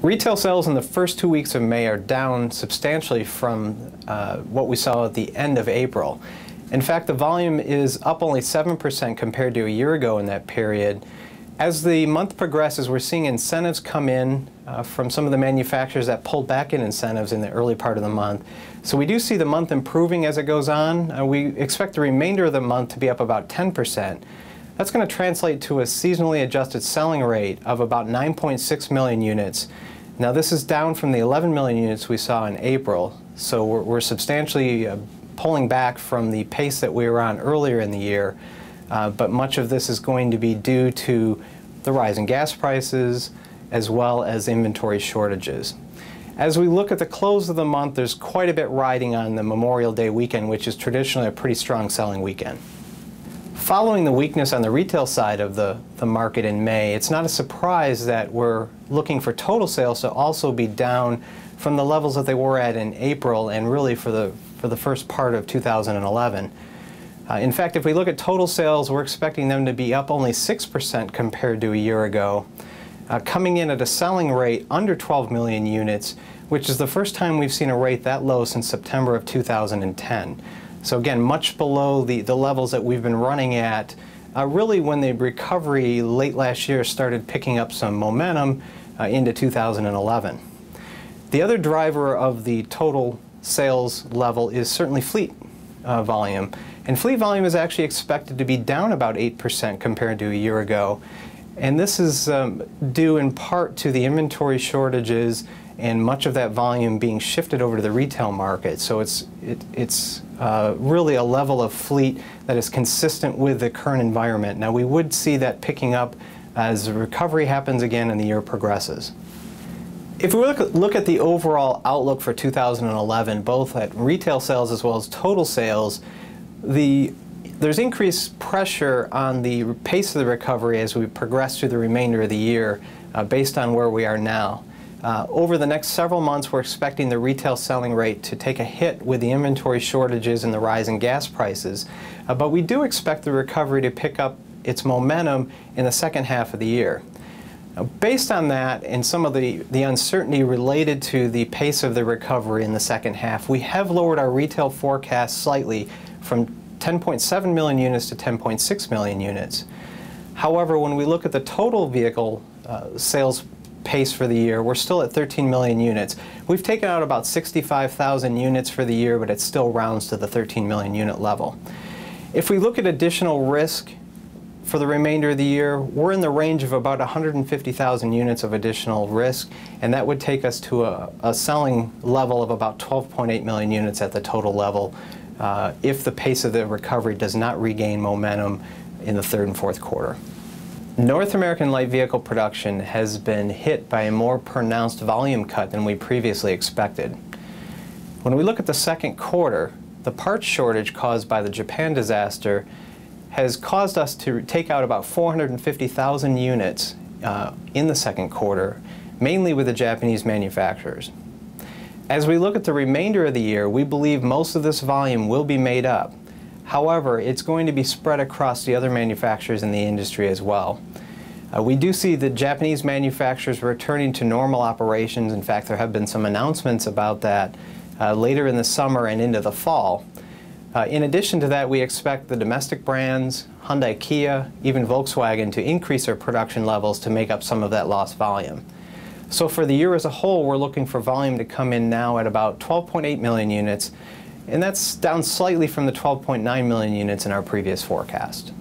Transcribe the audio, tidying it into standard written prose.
Retail sales in the first 2 weeks of May are down substantially from what we saw at the end of April. In fact, the volume is up only 7% compared to a year ago in that period. As the month progresses, we're seeing incentives come in from some of the manufacturers that pulled back in incentives in the early part of the month. So we do see the month improving as it goes on. We expect the remainder of the month to be up about 10%. That's going to translate to a seasonally adjusted selling rate of about 9.6 million units. Now this is down from the 11 million units we saw in April, so we're substantially pulling back from the pace that we were on earlier in the year. But much of this is going to be due to the rise in gas prices as well as inventory shortages. As we look at the close of the month, there's quite a bit riding on the Memorial Day weekend, which is traditionally a pretty strong selling weekend. Following the weakness on the retail side of the market in May, it's not a surprise that we're looking for total sales to also be down from the levels that they were at in April and really for the first part of 2011. In fact, if we look at total sales, we're expecting them to be up only 6% compared to a year ago, coming in at a selling rate under 12 million units, which is the first time we've seen a rate that low since September of 2010. So again, much below the levels that we've been running at really when the recovery late last year started picking up some momentum into 2011. The other driver of the total sales level is certainly fleet volume. And fleet volume is actually expected to be down about 8% compared to a year ago. And this is due in part to the inventory shortages and much of that volume being shifted over to the retail market. So it's really a level of fleet that is consistent with the current environment. Now we would see that picking up as the recovery happens again and the year progresses. If we look at the overall outlook for 2011, both at retail sales as well as total sales, there's increased pressure on the pace of the recovery as we progress through the remainder of the year based on where we are now. Over the next several months, we're expecting the retail selling rate to take a hit with the inventory shortages and the rise in gas prices, but we do expect the recovery to pick up its momentum in the second half of the year. Now, based on that and some of the uncertainty related to the pace of the recovery in the second half, we have lowered our retail forecast slightly from 10.7 million units to 10.6 million units. However, when we look at the total vehicle sales pace for the year, we're still at 13 million units. We've taken out about 65,000 units for the year, but it still rounds to the 13 million unit level. If we look at additional risk for the remainder of the year, we're in the range of about 150,000 units of additional risk, and that would take us to a selling level of about 12.8 million units at the total level if the pace of the recovery does not regain momentum in the third and fourth quarter. North American light vehicle production has been hit by a more pronounced volume cut than we previously expected. When we look at the second quarter, the parts shortage caused by the Japan disaster has caused us to take out about 450,000 units in the second quarter, mainly with the Japanese manufacturers. As we look at the remainder of the year, we believe most of this volume will be made up. However, it's going to be spread across the other manufacturers in the industry as well. We do see the Japanese manufacturers returning to normal operations. In fact, there have been some announcements about that later in the summer and into the fall. In addition to that, we expect the domestic brands, Hyundai, Kia, even Volkswagen, to increase their production levels to make up some of that lost volume. So for the year as a whole, we're looking for volume to come in now at about 12.8 million units, and that's down slightly from the 12.9 million units in our previous forecast.